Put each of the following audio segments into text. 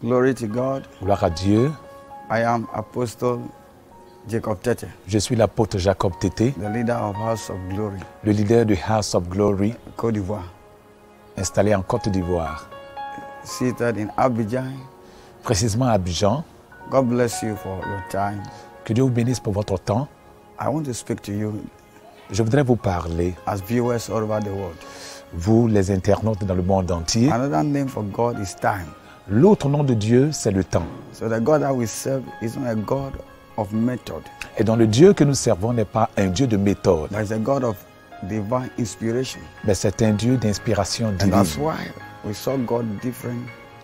Glory to God. Gloire à Dieu. I am Apostle Jacob Tete, Je suis l'apôtre Jacob Tete, the leader of House of Glory, le leader de House of Glory, Côte d'Ivoire, installé en Côte d'Ivoire, seated in Abidjan. précisément à Abidjan. God bless you for your time. Que Dieu vous bénisse pour votre temps. I want to speak to you Je voudrais vous parler, as viewers all over the world. vous les internautes dans le monde entier. Another name for God is time. L'autre nom de Dieu, c'est le temps. So the God that we serve is not a God of method, Et donc le Dieu que nous servons n'est pas un Dieu de méthode, but it's a God of divine inspiration. mais c'est un Dieu d'inspiration And that's divine. why we saw God different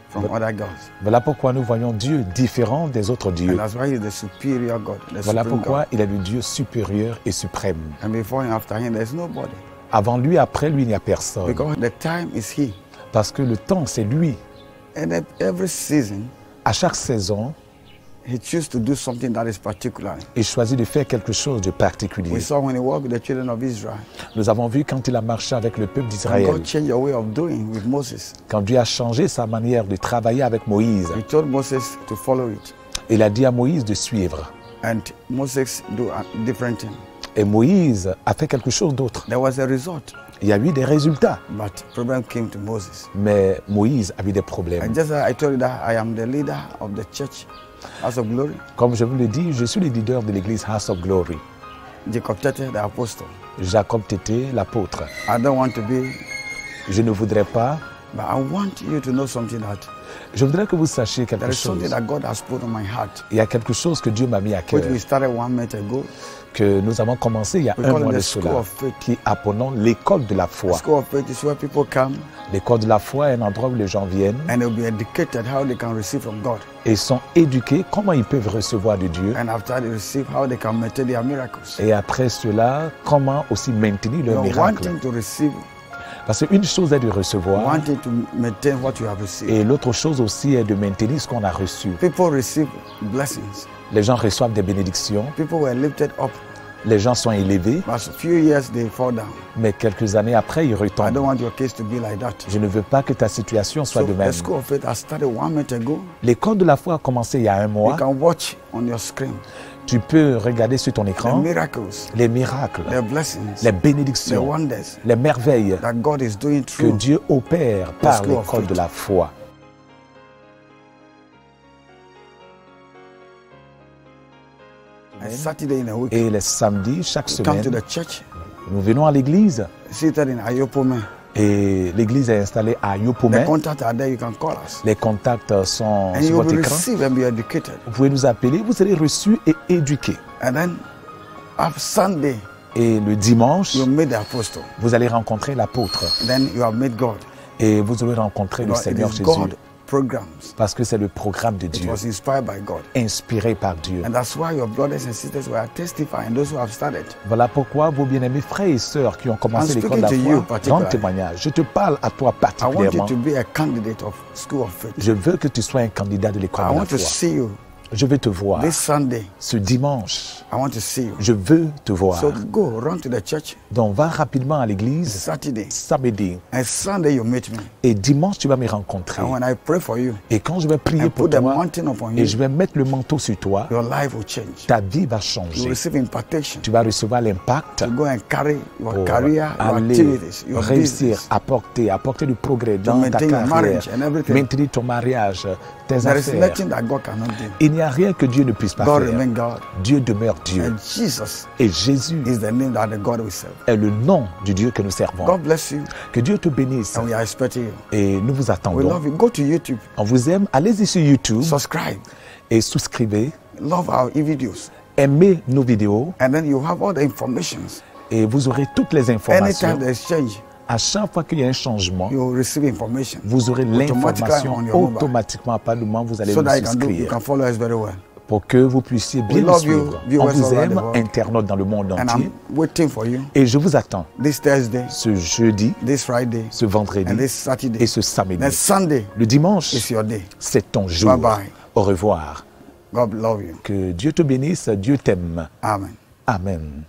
from other gods. Voilà pourquoi nous voyons Dieu différent des autres And dieux. that's why he's the superior God, the Voilà supreme pourquoi God. il est le Dieu supérieur et suprême. And before and after him, there's nobody. Avant lui, après lui, il n'y a personne. Because the time is he. Parce que le temps, c'est lui. And at every season, À chaque saison, he chooses to do something that is particular. il choisit de faire quelque chose de particulier. We saw when he walked with the children of Israel. Nous avons vu quand il a marché avec le peuple And d'Israël, God changed your way of doing with Moses. quand Dieu a changé sa manière de travailler avec Moïse. He told Moses to follow it. Il a dit à Moïse de suivre. And Moses do a different thing. Et Moïse a fait quelque chose d'autre. There was a result, Il y a eu des résultats, but problem came to Moses. mais Moïse a eu des problèmes. And just as I told you that I am the leader of the church, House of Glory, Comme je vous l'ai dit, je suis le leader de l'église House of Glory. Jacob Tete, the apostle. Jacob Tete, l'apôtre. I don't want to be, Je ne voudrais pas, but I want you to know something that je voudrais que vous sachiez there quelque is something chose. that God has put on my heart, Il y a quelque chose que Dieu m'a mis à cœur, which we started 1 month ago. que nous avons commencé il y a We un call it mois the de School cela, of Faith. qui appelons l'école de la foi. School of Faith is where people come L'école de la foi est un endroit où les gens viennent and they'll be educated how they can receive from God. et sont éduqués comment ils peuvent recevoir de Dieu. And after they receive, how they can maintain their miracles. Et après cela, comment aussi maintenir You leur know, miracle. wanting to receive, Parce qu'une chose est de recevoir wanting to maintain what you have received. et l'autre chose aussi est de maintenir ce qu'on a reçu. People receive blessings. Les gens reçoivent des bénédictions, People were lifted up, les gens sont élevés, but a few years they fall down. mais quelques années après, ils I don't retombent. want your case to be like that. Je ne veux pas que ta situation soit So de même. the School of Faith has started 1 month ago. L'école de la foi a commencé il y a un You mois. can watch on your screen Tu peux regarder sur ton the écran miracles, les miracles, the blessings, les the bénédictions, wonders les merveilles that God is doing que through. Dieu opère par School of l'école Faith. de la foi. And Saturday in a week, Et les samedis, chaque you come to semaine, the church, nous venons à l'église. seated in Ayopome. Et l'église est installée à The Yopoumet. contacts are there, you can call us. Les contacts sont And sur you will votre be écran. received and be educated. Vous pouvez nous appeler, vous serez reçus et éduqués. And then, after Sunday, Et le dimanche, you meet the apostle. vous allez rencontrer l'apôtre. Then you have met God. Et vous allez rencontrer le Because it Seigneur is Jésus. God programs. Parce que c'est le programme de It Dieu, was inspired by God. inspiré par Dieu. And that's why your brothers and sisters were testifying, those who have started. Voilà pourquoi vos bien-aimés frères et sœurs qui ont commencé I'm l'école de la speaking to you foi, particularly. grand témoignage. Je te parle à toi I want you particulièrement. to be a candidate of School of Faith. Je veux que tu sois un candidat de l'école I de la want to foi. see you Je veux te voir. this Sunday. Ce dimanche, I want to see you. je veux te voir. So go, run to the church Donc va rapidement à l'église Saturday. samedi. And Sunday you meet me. Et dimanche, tu vas me rencontrer. And when I pray for you Et quand je vais prier and pour put the toi, mountain upon et you, je vais mettre le manteau sur toi, your life will change. ta vie va You changer. receive impartation. Tu vas recevoir l'impact You go and carry your pour career, your aller activities, your réussir, business. apporter du progrès dans ta maintain your carrière, marriage and everything. maintenir ton mariage, tes There is affaires. nothing that God cannot do. Il n'y a rien que Dieu ne puisse pas God faire. remain God. Dieu demeure Dieu. And Jesus Et Jésus is the name that the God we serve. est le nom du Dieu que nous servons. God bless you. Que Dieu te bénisse. And we are expecting you. Et nous vous We attendons. love you. Go to YouTube. On vous aime. Allez-y sur YouTube Subscribe. et souscrivez. Love our videos. Aimez nos vidéos And then you have all the informations. et vous aurez toutes les informations. Anytime there's change, À chaque fois qu'il y a un changement, you will receive information. vous aurez l'information on your mobile. automatiquement. À pas le moment, vous allez So vous that you souscrire can follow us very well. pour que vous puissiez bien nous love you, suivre. viewers On vous all around aime, the world. internautes dans le monde And entier. I'm waiting for you Et je vous attends this Thursday, ce jeudi, this Friday, ce vendredi and this Saturday. et ce samedi. Then Sunday Le dimanche, is your day. c'est ton jour. Bye bye. Au revoir. God love you. Que Dieu te bénisse, Dieu t'aime. Amen. Amen.